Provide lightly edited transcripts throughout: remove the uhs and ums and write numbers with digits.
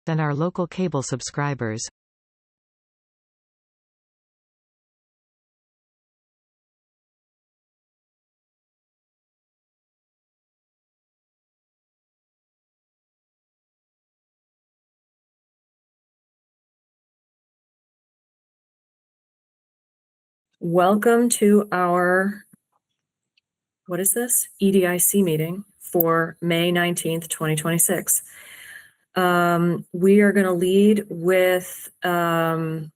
than our local cable subscribers. Welcome to our, what is this? EDIC meeting for May 19th, 2026. We are going to lead with an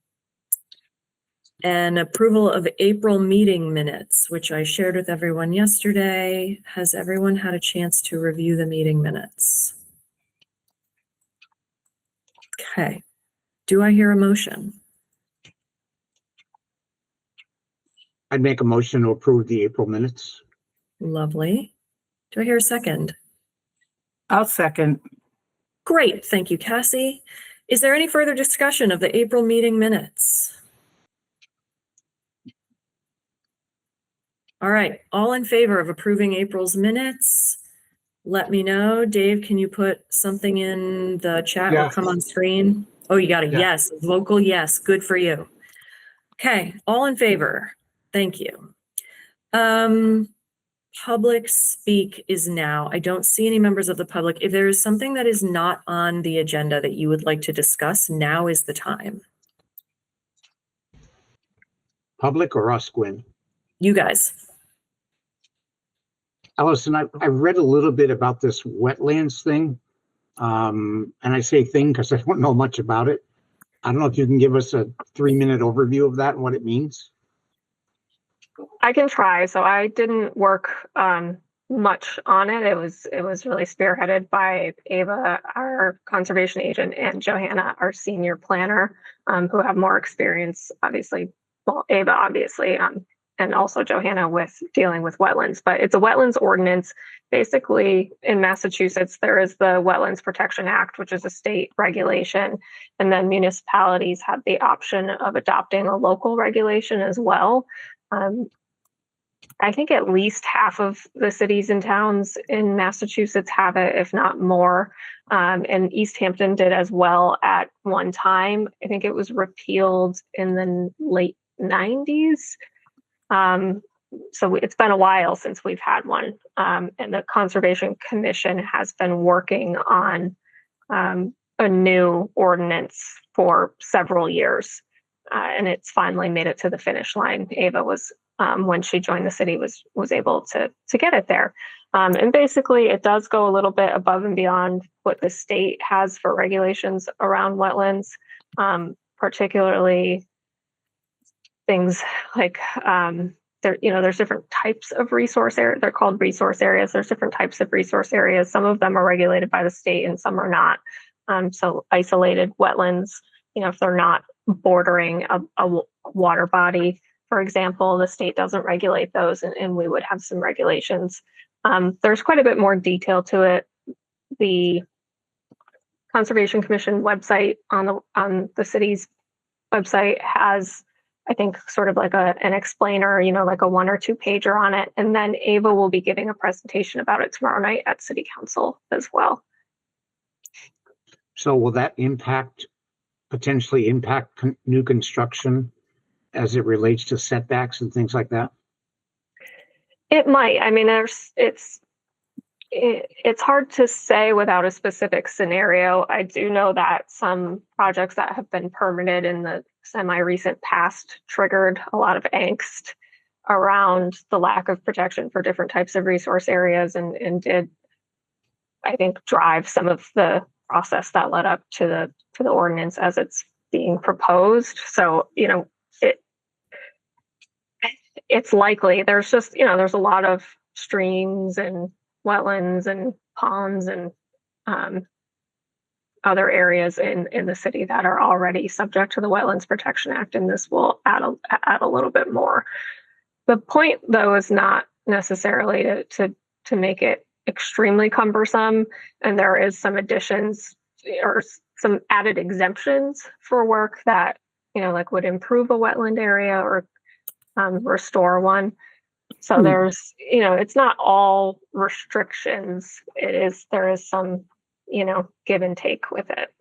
approval of April meeting minutes, which I shared with everyone yesterday. Has everyone had a chance to review the meeting minutes? Okay. Do I hear a motion? I'd make a motion to approve the April minutes. Lovely. Do I hear a second? I'll second. Great. Thank you, Cassie. Is there any further discussion of the April meeting minutes? All right. All in favor of approving April's minutes? Let me know. Dave, can you put something in the chat or come on screen? Oh, you got a yes. Vocal yes. Good for you. Okay. All in favor. Thank you. Public speak is now. I don't see any members of the public. If there is something that is not on the agenda that you would like to discuss, now is the time. Public or us, Gwen? You guys. Allison, I read a little bit about this wetlands thing. And I say thing because I don't know much about it. I don't know if you can give us a 3-minute overview of that and what it means. I can try. So I didn't work much on it. It was really spearheaded by Ava, our conservation agent, and Johanna, our senior planner, who have more experience, obviously. Well, Ava, obviously, and also Johanna with dealing with wetlands. But it's a wetlands ordinance. Basically, in Massachusetts, there is the Wetlands Protection Act, which is a state regulation, and then municipalities have the option of adopting a local regulation as well. I think at least half of the cities and towns in Massachusetts have it, if not more. And Easthampton did as well at one time. I think it was repealed in the late 90s. So it's been a while since we've had one. And the Conservation Commission has been working on a new ordinance for several years. And it's finally made it to the finish line. Ava was, when she joined the city, was able to get it there. And basically, it does go a little bit above and beyond what the state has for regulations around wetlands, particularly things like there's different types of resource areas. They're called resource areas. There's different types of resource areas. Some of them are regulated by the state, and some are not. So isolated wetlands, if they're not bordering a water body, for example, the state doesn't regulate those, and we would have some regulations. There's quite a bit more detail to it. The Conservation Commission website on the city's website has, I think, sort of like an explainer, like a 1 or 2 pager on it. And then Ava will be giving a presentation about it tomorrow night at City Council as well. So will that potentially impact new construction as it relates to setbacks and things like that? It might. I mean, it's hard to say without a specific scenario. I do know that some projects that have been permitted in the semi-recent past triggered a lot of angst around the lack of protection for different types of resource areas, and did, I think, drive some of the process that led up to the ordinance as it's being proposed. So, it's likely. There's just, there's a lot of streams and wetlands and ponds and other areas in the city that are already subject to the Wetlands Protection Act, and this will add a little bit more. The point, though, is not necessarily to make it extremely cumbersome, and there is some additions or some added exemptions for work that like would improve a wetland area or restore one. So there's, it's not all restrictions. There is some, give and take with it.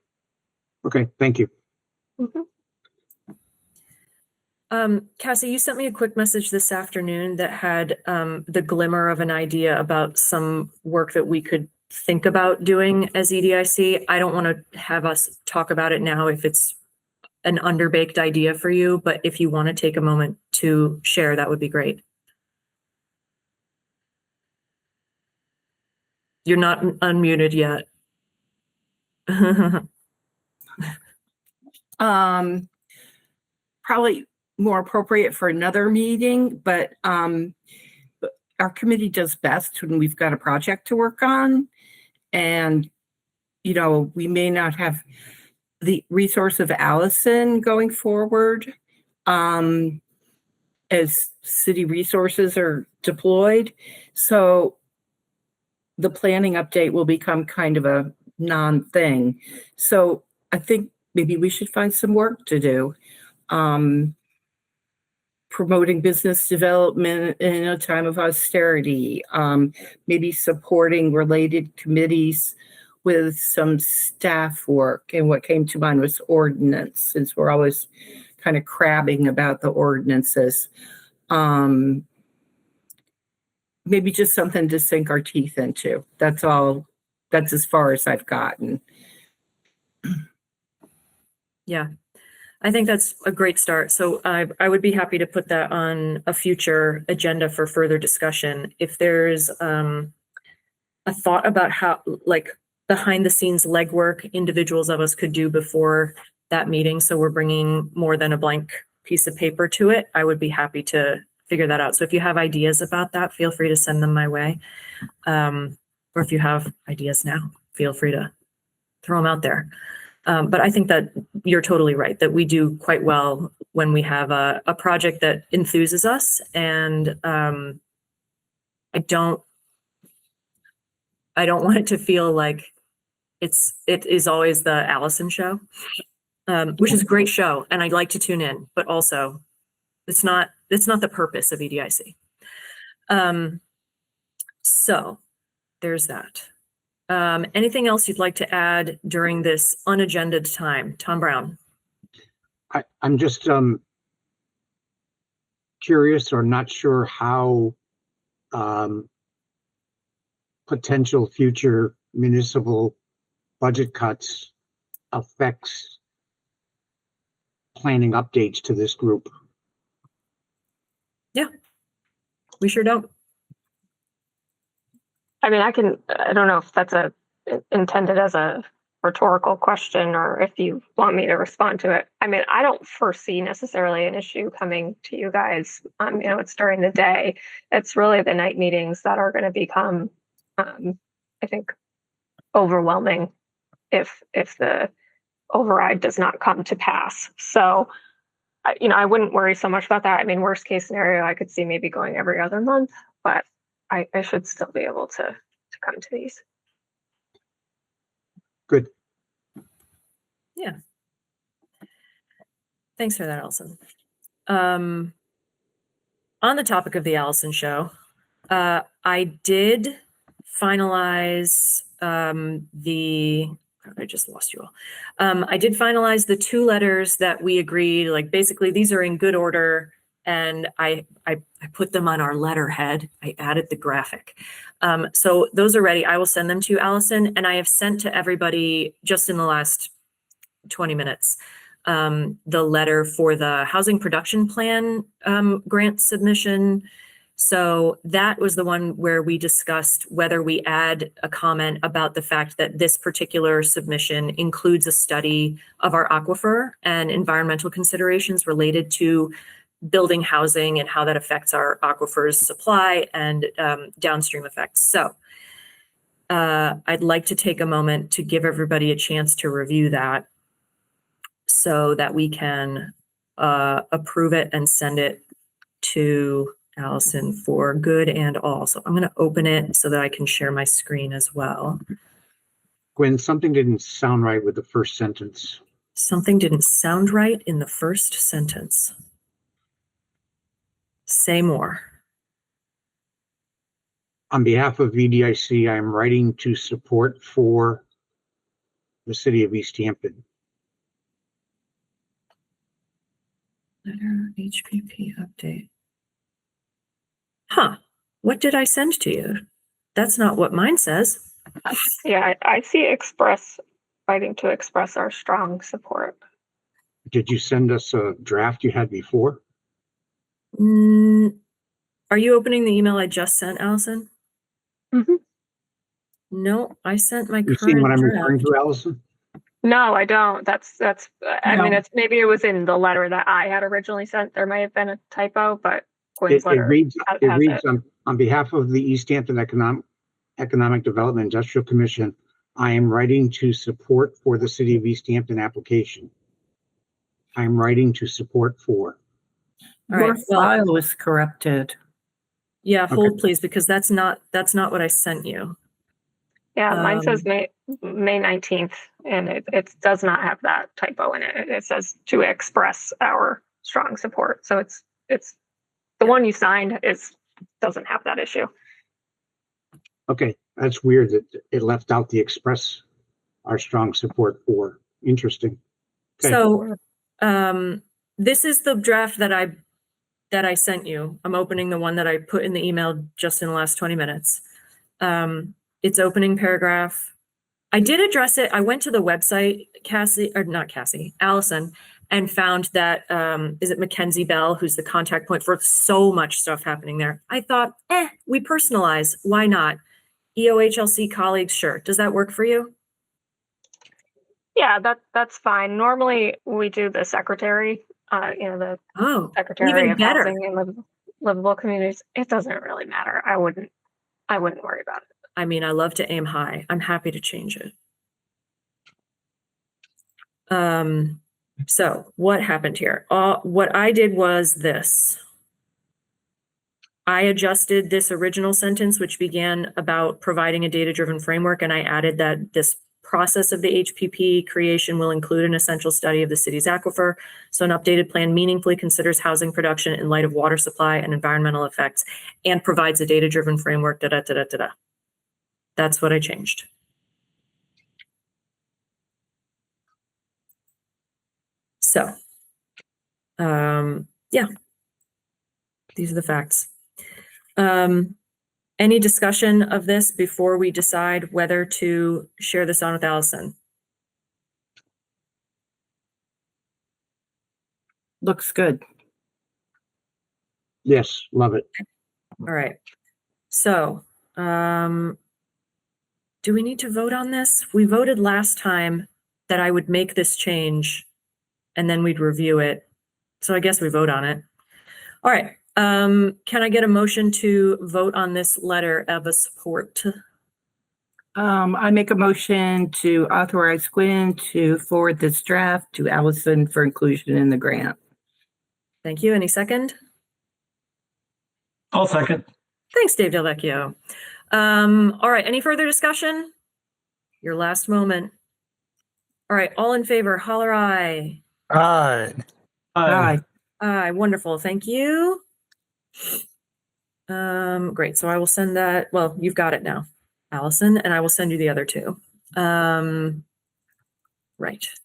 Okay, thank you. Mhm. Cassie, you sent me a quick message this afternoon that had the glimmer of an idea about some work that we could think about doing as EDIC. I don't want to have us talk about it now if it's an underbaked idea for you, but if you want to take a moment to share, that would be great. You're not unmuted yet. Probably more appropriate for another meeting, but our committee does best when we've got a project to work on. And, we may not have the resource of Allison going forward as city resources are deployed. So the planning update will become kind of a non-thing. So I think maybe we should find some work to do. Promoting business development in a time of austerity, maybe supporting related committees with some staff work. And what came to mind was ordinance, since we're always kind of crabbing about the ordinances. Maybe just something to sink our teeth into. That's all. That's as far as I've gotten. Yeah, I think that's a great start. So I would be happy to put that on a future agenda for further discussion. If there's a thought about how, like, behind the scenes legwork individuals of us could do before that meeting, so we're bringing more than a blank piece of paper to it, I would be happy to figure that out. So if you have ideas about that, feel free to send them my way. Or if you have ideas now, feel free to throw them out there. But I think that you're totally right, that we do quite well when we have a project that enthuses us. And I don't want it to feel like it is always the Allison show, which is a great show. And I'd like to tune in, but also it's not the purpose of EDIC. So there's that. Anything else you'd like to add during this unagended time? Tom Brown. I'm just curious or not sure how potential future municipal budget cuts affects planning updates to this group. Yeah, we sure don't. I mean, I don't know if that's intended as a rhetorical question or if you want me to respond to it. I mean, I don't foresee necessarily an issue coming to you guys. It's during the day. It's really the night meetings that are going to become, I think, overwhelming if the override does not come to pass. So, I wouldn't worry so much about that. I mean, worst case scenario, I could see maybe going every other month, but I should still be able to come to these. Good. Yeah. Thanks for that, Allison. On the topic of the Allison show, I did finalize I just lost you all. I did finalize the 2 letters that we agreed, like basically these are in good order, and I put them on our letterhead. I added the graphic. So those are ready. I will send them to you, Allison, and I have sent to everybody just in the last 20 minutes the letter for the housing production plan grant submission. So that was the one where we discussed whether we add a comment about the fact that this particular submission includes a study of our aquifer and environmental considerations related to building housing and how that affects our aquifer's supply and downstream effects. So I'd like to take a moment to give everybody a chance to review that so that we can approve it and send it to Allison for good and all. So I'm going to open it so that I can share my screen as well. Gwen, something didn't sound right with the first sentence. Something didn't sound right in the first sentence. Say more. On behalf of VDIC, I am writing to support for the city of Easthampton. Letter HPP update. Huh. What did I send to you? That's not what mine says. Yeah, I see Express writing to express our strong support. Did you send us a draft you had before? Are you opening the email I just sent, Allison? Mhm. No, I sent my You seeing what current I'm referring draft. to, Allison? No, I don't. I mean, No. it's maybe it was in the letter that I had originally sent. There may have been a typo, but Quinn's It letter reads, has it it. reads on behalf of the Easthampton Economic Development Industrial Commission, I am writing to support for the City of Easthampton application. I'm writing to support for. All Your right, well- file was corrupted. Yeah, hold Okay. please, because that's not what I sent you. Yeah, mine says Um, May 19th, and it does not have that typo in it. It says to express our strong support. So it's the one you signed doesn't have that issue. Okay, that's weird that it left out the express our strong support for. Interesting. Okay. So, this is the draft that I sent you. I'm opening the one that I put in the email just in the last 20 minutes. It's opening paragraph. I did address it. I went to the website, Allison, and found that, is it Mackenzie Bell, who's the contact point for so much stuff happening there. I thought, we personalize. Why not? EOHLC colleagues, sure. Does that work for you? Yeah, that's fine. Normally we do the secretary, the Oh, secretary even of better. housing and livable communities. It doesn't really matter. I wouldn't worry about it. I mean, I love to aim high. I'm happy to change it. So what happened here? What I did was this. I adjusted this original sentence, which began about providing a data-driven framework, and I added that this process of the HPP creation will include an essential study of the city's aquifer. So an updated plan meaningfully considers housing production in light of water supply and environmental effects and provides a data-driven framework, da-da-da-da-da-da. That's what I changed. So, yeah, these are the facts. Any discussion of this before we decide whether to share this on with Allison? Looks good. Yes, love it. All right. So, do we need to vote on this? We voted last time that I would make this change and then we'd review it. So I guess we vote on it. All right. Can I get a motion to vote on this letter of support? I make a motion to authorize Quinn to forward this draft to Allison for inclusion in the grant. Thank you. Any second? I'll second. Thanks, Dave Delvecchio. All right. Any further discussion? Your last moment. All right. All in favor, holler aye. Aye. Aye. Aye. Wonderful. Thank you. Great. So I will send that. Well, you've got it now, Allison, and I will send you the other two. Right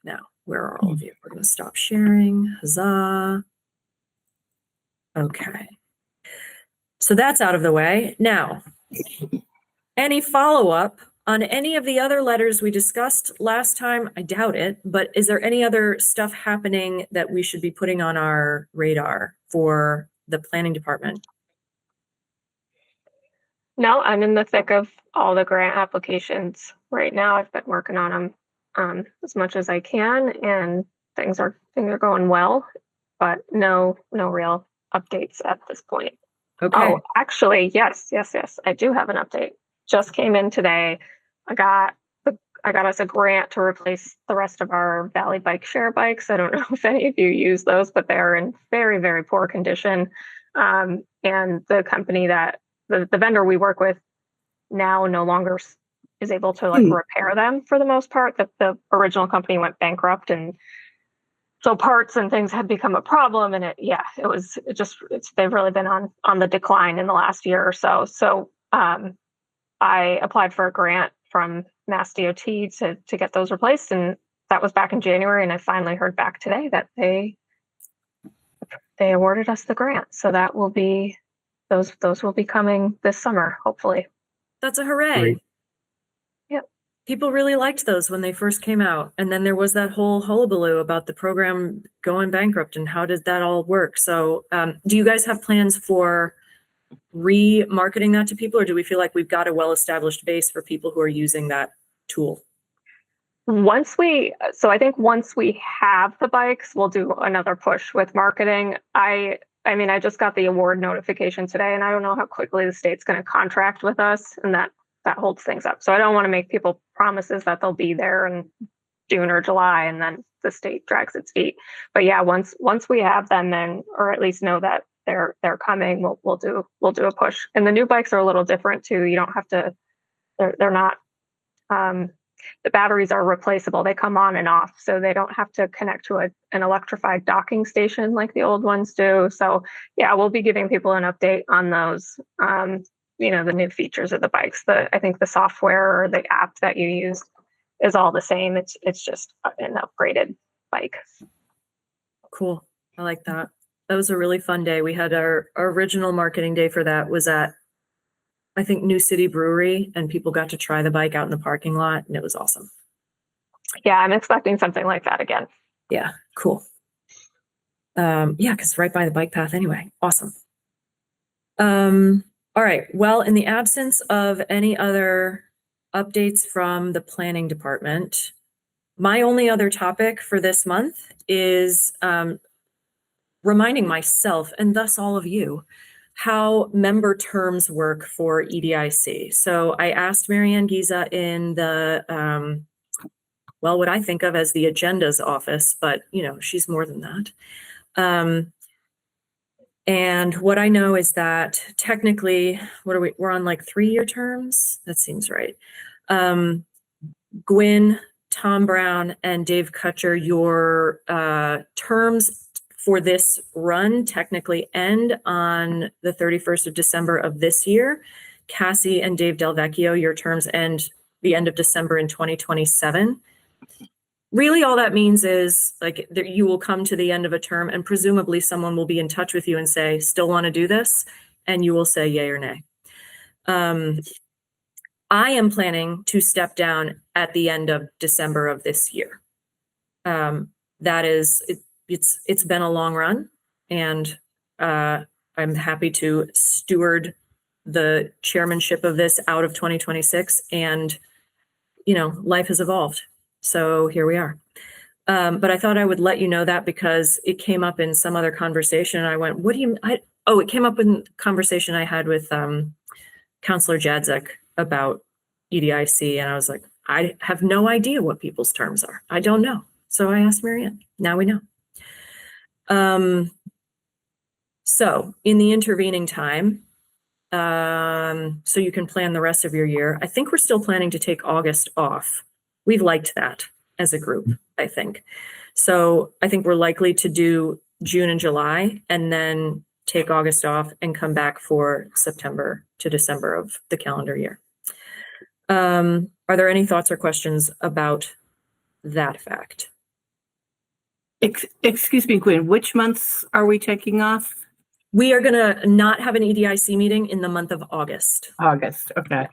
now, where are all of you? We're going to stop sharing. Huzzah. Okay. So that's out of the way. Now, any follow-up on any of the other letters we discussed last time? I doubt it, but is there any other stuff happening that we should be putting on our radar for the planning department? No, I'm in the thick of all the grant applications right now. I've been working on them as much as I can, and things are going well, but no real updates at this point. Okay. Oh, actually, yes. I do have an update. Just came in today. I got us a grant to replace the rest of our Valley Bike Share bikes. I don't know if any of you use those, but they're in very, very poor condition. And the company that the vendor we work with now no longer is able to repair them for the most part. That the original company went bankrupt, and so parts and things had become a problem. And they've really been on the decline in the last year or so. So I applied for a grant from Mass DOT to get those replaced, and that was back in January. And I finally heard back today that they they awarded us the grant. So that will be, those will be coming this summer, hopefully. That's a hooray. Great. Yep. People really liked those when they first came out. And then there was that whole hullabaloo about the program going bankrupt and how did that all work? So do you guys have plans for remarketing that to people, or do we feel like we've got a well-established base for people who are using that tool? So I think once we have the bikes, we'll do another push with marketing. I mean, I just got the award notification today, and I don't know how quickly the state's going to contract with us, and that holds things up. So I don't want to make people promises that they'll be there in June or July, and then the state drags its feet. But yeah, once we have them, then, or at least know that they're coming, we'll do a push. And the new bikes are a little different too. You don't have to. They're not. The batteries are replaceable. They come on and off, so they don't have to connect to an electrified docking station like the old ones do. So yeah, we'll be giving people an update on those, the new features of the bikes. I think the software or the app that you use is all the same. It's just an upgraded bike. Cool. I like that. That was a really fun day. We had our original marketing day for that was at, I think, New City Brewery, and people got to try the bike out in the parking lot, and it was awesome. Yeah, I'm expecting something like that again. Yeah, cool. Yeah, because right by the bike path anyway. Awesome. All right. Well, in the absence of any other updates from the planning department, my only other topic for this month is reminding myself, and thus all of you, how member terms work for EDIC. So I asked Marianne Giza in the, what I think of as the agendas office, but she's more than that. And what I know is that technically, we're on like 3-year terms. That seems right. Gwyn, Tom Brown, and Dave Kutcher, your terms for this run technically end on the 31st of December of this year. Cassie and Dave Delvecchio, your terms end the end of December in 2027. Really, all that means is like you will come to the end of a term and presumably someone will be in touch with you and say, still want to do this? And you will say yay or nay. I am planning to step down at the end of December of this year. That is, it's been a long run, and I'm happy to steward the chairmanship of this out of 2026, and life has evolved. So here we are. But I thought I would let you know that because it came up in some other conversation. And I went, it came up in conversation I had with Counselor Jadzek about EDIC. And I was like, I have no idea what people's terms are. I don't know. So I asked Marianne. Now we know. So in the intervening time, so you can plan the rest of your year, I think we're still planning to take August off. We've liked that as a group, I think. So I think we're likely to do June and July and then take August off and come back for September to December of the calendar year. Are there any thoughts or questions about that fact? Excuse me, Gwen, which months are we taking off? We are going to not have an EDIC meeting in the month of August. August, okay.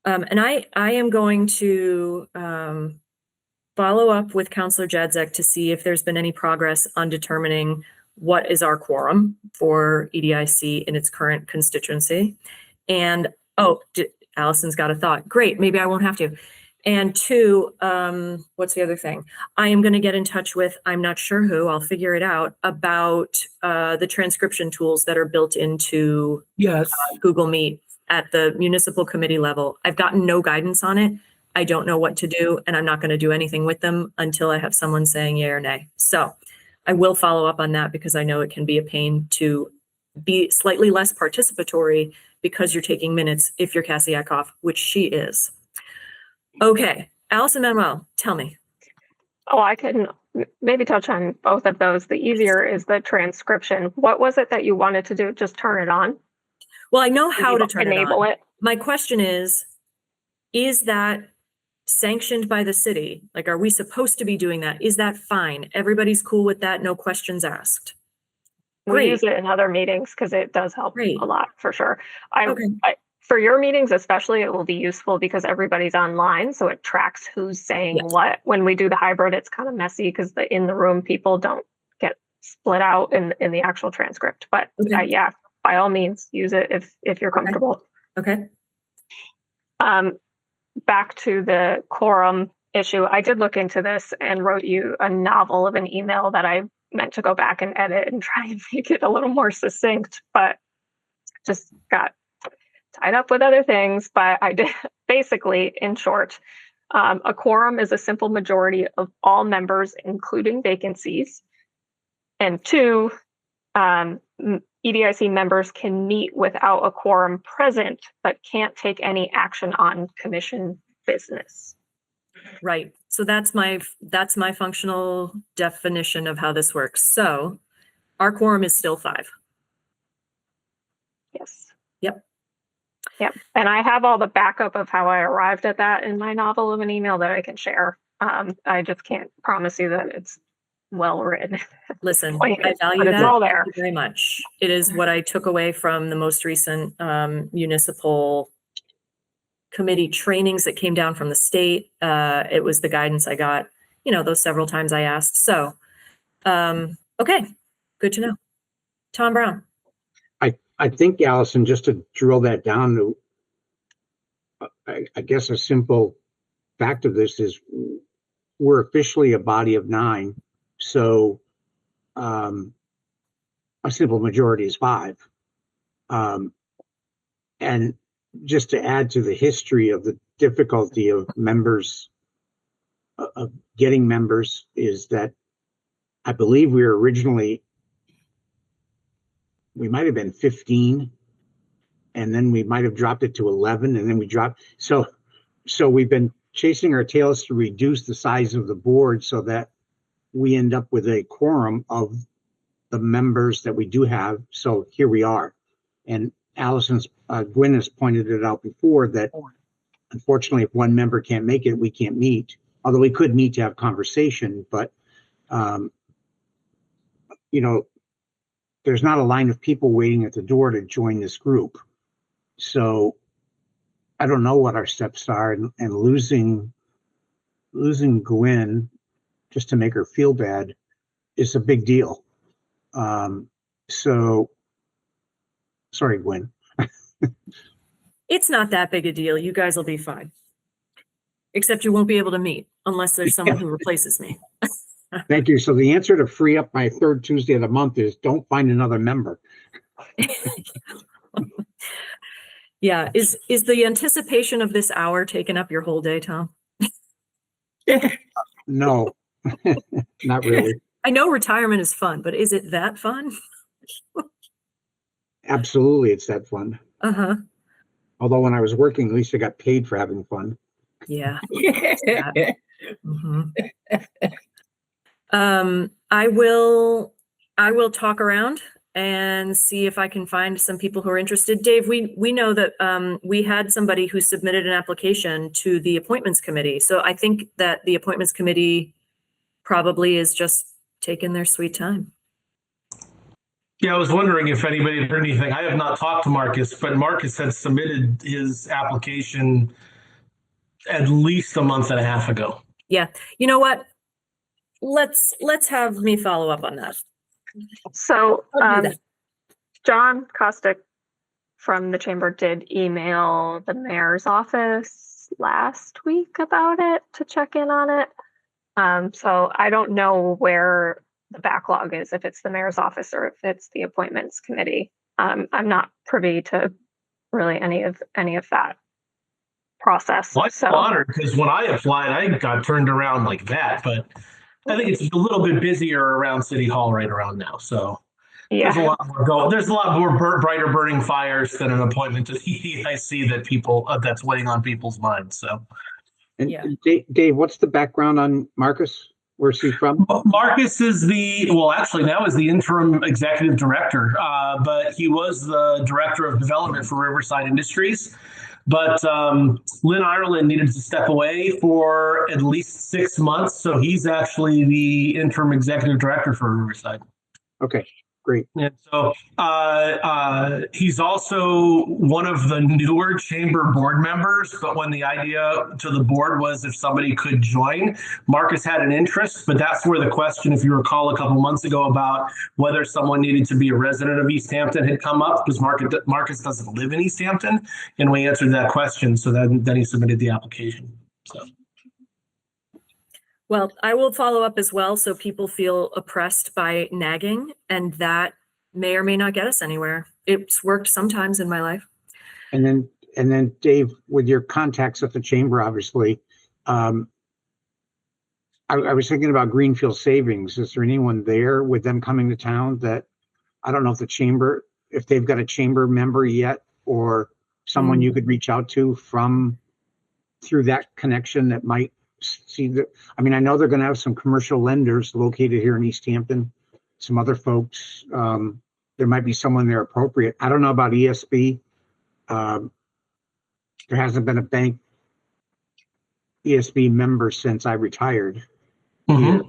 And I am going to follow up with Counselor Jadzek to see if there's been any progress on determining what is our quorum for EDIC in its current constituency. And, Allison's got a thought. Great, maybe I won't have to. And 2, what's the other thing? I am going to get in touch with, I'm not sure who, I'll figure it out, about the transcription tools that are built into Google Meet at the municipal committee level. I've gotten no guidance on it. I don't know what to do, and I'm not going to do anything with them until I have someone saying yay or nay. So I will follow up on that because I know it can be a pain to be slightly less participatory because you're taking minutes if you're Cassie Eckhoff, which she is. Okay, Allison Manuel, tell me. Oh, I can maybe touch on both of those. The easier is the transcription. What was it that you wanted to do? Just turn it on? Well, I know how to turn it on. Enable it. My question is that sanctioned by the city? Like, are we supposed to be doing that? Is that fine? Everybody's cool with that? No questions asked. We Great. use it in other meetings because it does help Great. a lot for sure. Okay. For your meetings especially, it will be useful because everybody's online, so it tracks who's saying Yes. what. When we do the hybrid, it's kind of messy because the in the room people don't get split out in the actual transcript. But Okay. yeah, by all means, use it if you're comfortable. Okay. Back to the quorum issue, I did look into this and wrote you a novel of an email that I meant to go back and edit and try and make it a little more succinct, but just got tied up with other things. But I did basically, in short, a quorum is a simple majority of all members, including vacancies. And two, EDIC members can meet without a quorum present, but can't take any action on commission business. Right. So that's my functional definition of how this works. So our quorum is still 5. Yes. Yep. Yep. And I have all the backup of how I arrived at that in my novel of an email that I can share. I just can't promise you that it's well written. Listen, Point I is, value but it's that all there. very much. It is what I took away from the most recent municipal committee trainings that came down from the state. It was the guidance I got, those several times I asked. So, okay, good to know. Tom Brown. I think, Allison, just to drill that down to, I guess a simple fact of this is we're officially a body of 9. So a simple majority is 5. And just to add to the history of the difficulty of members, of getting members, is that I believe we might have been 15, and then we might have dropped it to 11, and then we dropped. So we've been chasing our tails to reduce the size of the board so that we end up with a quorum of the members that we do have. So here we are. And Gwen has pointed it out before that unfortunately, if one member can't make it, we can't meet. Although we could meet to have conversation, but there's not a line of people waiting at the door to join this group. So I don't know what our steps are, and losing Gwen just to make her feel bad is a big deal. So sorry, Gwen. It's not that big a deal. You guys will be fine. Except you won't be able to meet unless there's someone who replaces me. Thank you. So the answer to free up my 3rd Tuesday of the month is don't find another member. Yeah. Is the anticipation of this hour taking up your whole day, Tom? No, not really. I know retirement is fun, but is it that fun? Absolutely, it's that fun. Uh-huh. Although when I was working, at least I got paid for having fun. Yeah. Mm-hmm. I will talk around and see if I can find some people who are interested. Dave, we know that we had somebody who submitted an application to the appointments committee. So I think that the appointments committee probably is just taking their sweet time. Yeah, I was wondering if anybody had heard anything. I have not talked to Marcus, but Marcus had submitted his application at least a month and a half ago. Yeah. You know what? Let's have me follow up on that. So John Kostick from the chamber did email the mayor's office last week about it to check in on it. So I don't know where the backlog is, if it's the mayor's office or if it's the appointments committee. I'm not privy to really any of that process. Well, I'm honored because when I applied, I got turned around like that, but I think it's a little bit busier around City Hall right around now. So yeah, there's a lot more brighter burning fires than an appointment to the EDIC that's weighing on people's minds. So, and yeah. Dave, what's the background on Marcus? Where's he from? Marcus is now is the interim executive director, but he was the director of development for Riverside Industries. But Lynn Ireland needed to step away for at least 6 months. So he's actually the interim executive director for Riverside. Okay, great. And so he's also one of the newer chamber board members. But when the idea to the board was if somebody could join, Marcus had an interest. But that's where the question, if you recall a couple months ago, about whether someone needed to be a resident of Easthampton had come up, because Marcus doesn't live in Easthampton. And we answered that question. So then he submitted the application. So. Well, I will follow up as well so people feel oppressed by nagging, and that may or may not get us anywhere. It's worked sometimes in my life. And then Dave, with your contacts at the chamber, obviously, I was thinking about Greenfield Savings. Is there anyone there with them coming to town that, I don't know if the chamber, if they've got a chamber member yet, or someone you could reach out to through that connection that might see the, I mean, I know they're going to have some commercial lenders located here in Easthampton, some other folks. There might be someone there appropriate. I don't know about ESB. There hasn't been a bank ESB member since I retired. Mm-hmm.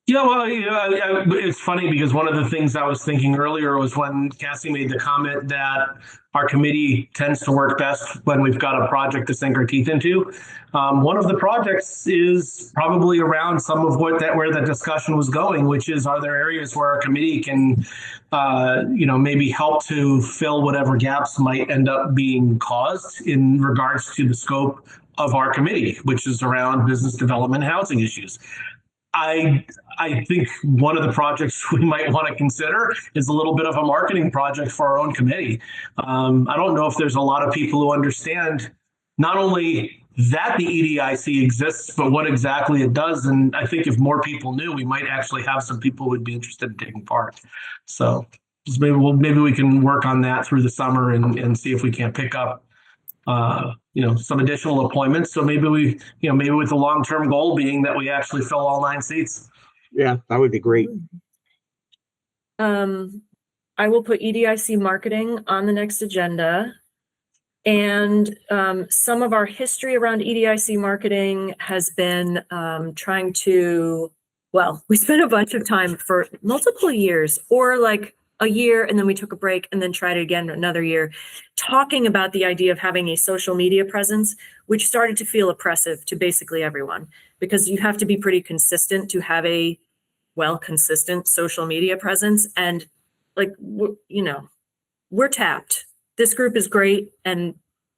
Yeah, well, it's funny because one of the things I was thinking earlier was when Cassie made the comment that our committee tends to work best when we've got a project to sink our teeth into. One of the projects is probably around some of where the discussion was going, which is, are there areas where our committee can, maybe help to fill whatever gaps might end up being caused in regards to the scope of our committee, which is around business development and housing issues. I think one of the projects we might want to consider is a little bit of a marketing project for our own committee. I don't know if there's a lot of people who understand not only that the EDIC exists, but what exactly it does. And I think if more people knew, we might actually have some people who would be interested in taking part. So maybe we can work on that through the summer and see if we can't pick up some additional appointments. So maybe maybe with the long-term goal being that we actually fill all 9 seats. Yeah, that would be great. I will put EDIC marketing on the next agenda. And some of our history around EDIC marketing has been trying to, we spent a bunch of time for multiple years, or like a year, and then we took a break and then tried it again another year, talking about the idea of having a social media presence, which started to feel oppressive to basically everyone, because you have to be pretty consistent to have a consistent social media presence. And we're tapped. This group is great, and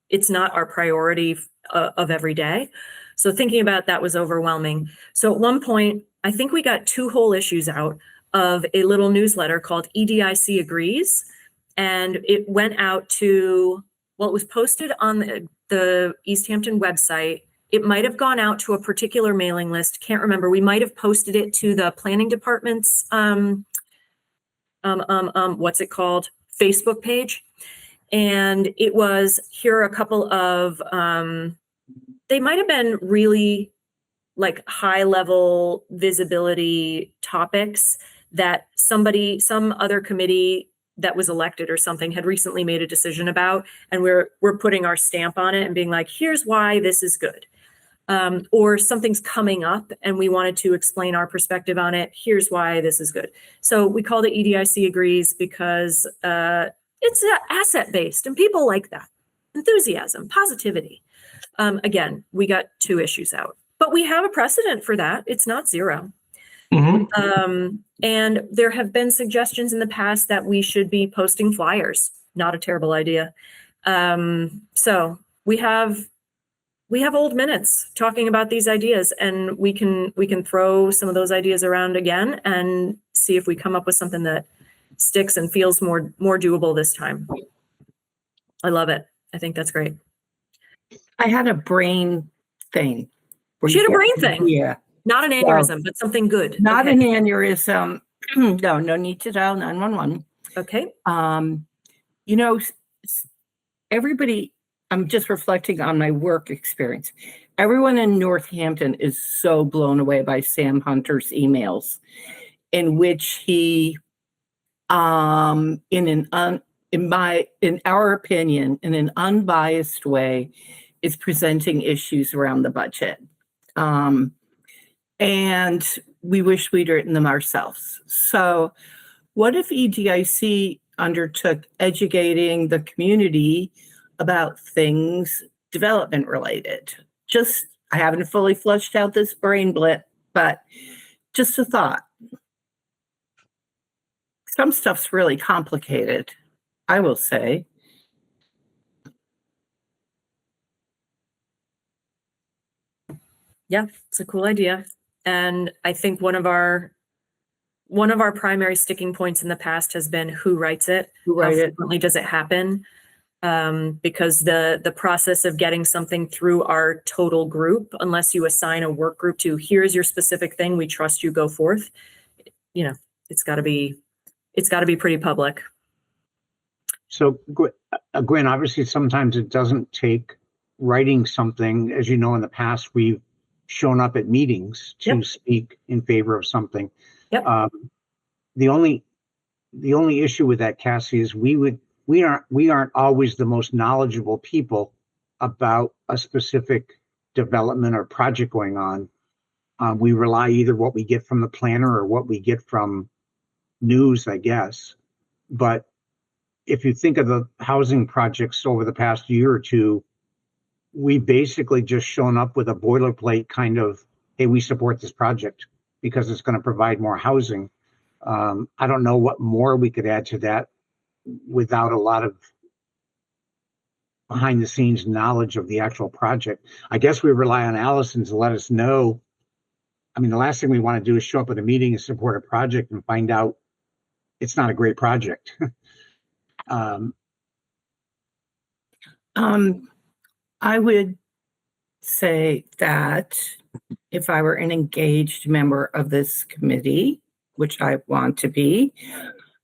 it's not our priority of every day. So thinking about that was overwhelming. So at one point, I think we got 2 whole issues out of a little newsletter called EDIC Agrees. And it went out to, it was posted on the Easthampton website. It might have gone out to a particular mailing list. Can't remember. We might have posted it to the planning department's, what's it called? Facebook page. And it was, here are a couple of, they might have been really like high level visibility topics that some other committee that was elected or something had recently made a decision about, and we're putting our stamp on it and being like, here's why this is good. Or something's coming up and we wanted to explain our perspective on it. Here's why this is good. So we called it EDIC Agrees because it's asset-based and people like that. Enthusiasm, positivity. Again, we got 2 issues out, but we have a precedent for that. It's not 0. Mm-hmm. And there have been suggestions in the past that we should be posting flyers. Not a terrible idea. So we have old minutes talking about these ideas, and we can throw some of those ideas around again and see if we come up with something that sticks and feels more doable this time. I love it. I think that's great. I had a brain thing. She had a brain thing. Yeah. Not an aneurysm, but something good. Not an aneurysm. No need to dial 911. Okay. Everybody, I'm just reflecting on my work experience. Everyone in Northampton is so blown away by Sam Hunter's emails, in which he, in an in our opinion, in an unbiased way, is presenting issues around the budget. And we wish we'd written them ourselves. So what if EDIC undertook educating the community about things development related? I haven't fully fleshed out this brain blip, but just a thought. Some stuff's really complicated, I will say. Yeah, it's a cool idea. And I think one of our primary sticking points in the past has been who writes it. How frequently does it happen? Because the process of getting something through our total group, unless you assign a work group to here's your specific thing, we trust you, go forth. You know, it's got to be pretty public. So Gwen, obviously sometimes it doesn't take writing something. As you know, in the past, we've shown up at meetings to speak in favor of something. Yep. The only issue with that, Cassie, is we aren't always the most knowledgeable people about a specific development or project going on. We rely either what we get from the planner or what we get from news, I guess. But if you think of the housing projects over the past year or two, we basically just shown up with a boilerplate kind of, hey, we support this project because it's going to provide more housing. I don't know what more we could add to that without a lot of behind the scenes knowledge of the actual project. I guess we rely on Allison to let us know. I mean, the last thing we want to do is show up at a meeting and support a project and find out it's not a great project. I would say that if I were an engaged member of this committee, which I want to be,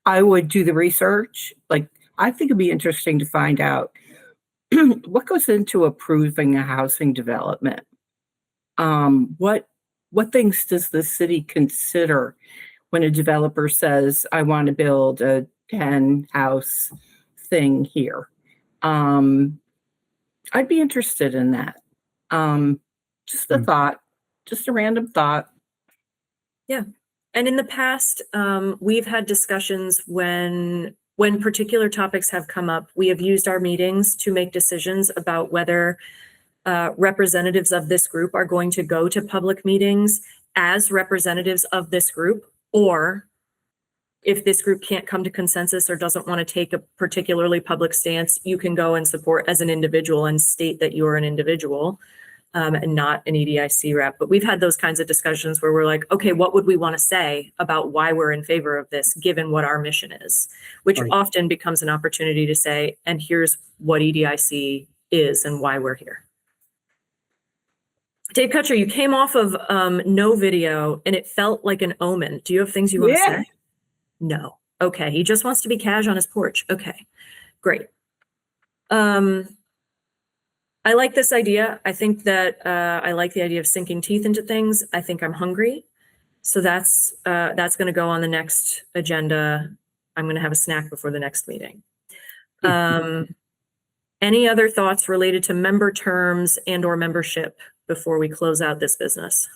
I would do the research. Like, I think it'd be interesting to find out what goes into approving a housing development. What things does the city consider when a developer says, I want to build a 10-house thing here? I'd be interested in that. Just a thought, just a random thought. Yeah. And in the past, we've had discussions when particular topics have come up. We have used our meetings to make decisions about whether representatives of this group are going to go to public meetings as representatives of this group, or if this group can't come to consensus or doesn't want to take a particularly public stance, you can go and support as an individual and state that you're an individual and not an EDIC rep. But we've had those kinds of discussions where we're like, okay, what would we want to say about why we're in favor of this, given what our mission is, which often becomes an opportunity to say, and here's what EDIC is and why we're here. Dave Kutcher, you came off of no video and it felt like an omen. Do you have things you want to say? No. Okay. He just wants to be cash on his porch. Okay, great. I like this idea. I think that I like the idea of sinking teeth into things. I think I'm hungry. So that's going to go on the next agenda. I'm going to have a snack before the next meeting. Any other thoughts related to member terms and or membership before we close out this business?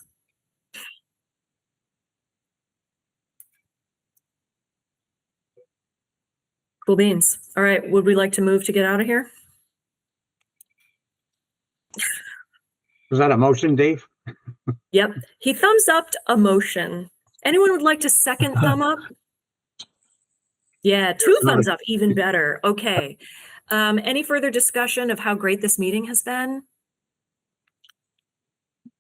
Cool beans. All right. Would we like to move to get out of here? Was that a motion, Dave? Yep. He thumbs up a motion. Anyone would like to second thumb up? Yeah, 2 thumbs up, even better. Okay. Any further discussion of how great this meeting has been?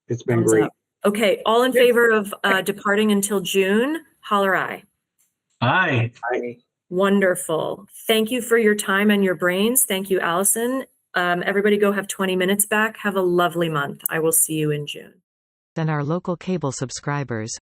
It's been Thumbs great. up. Okay. All in favor of departing until June? Holler aye. Aye. Wonderful. Thank you for your time and your brains. Thank you, Allison. Everybody go have 20 minutes back. Have a lovely month. I will see you in June. And our local cable subscribers.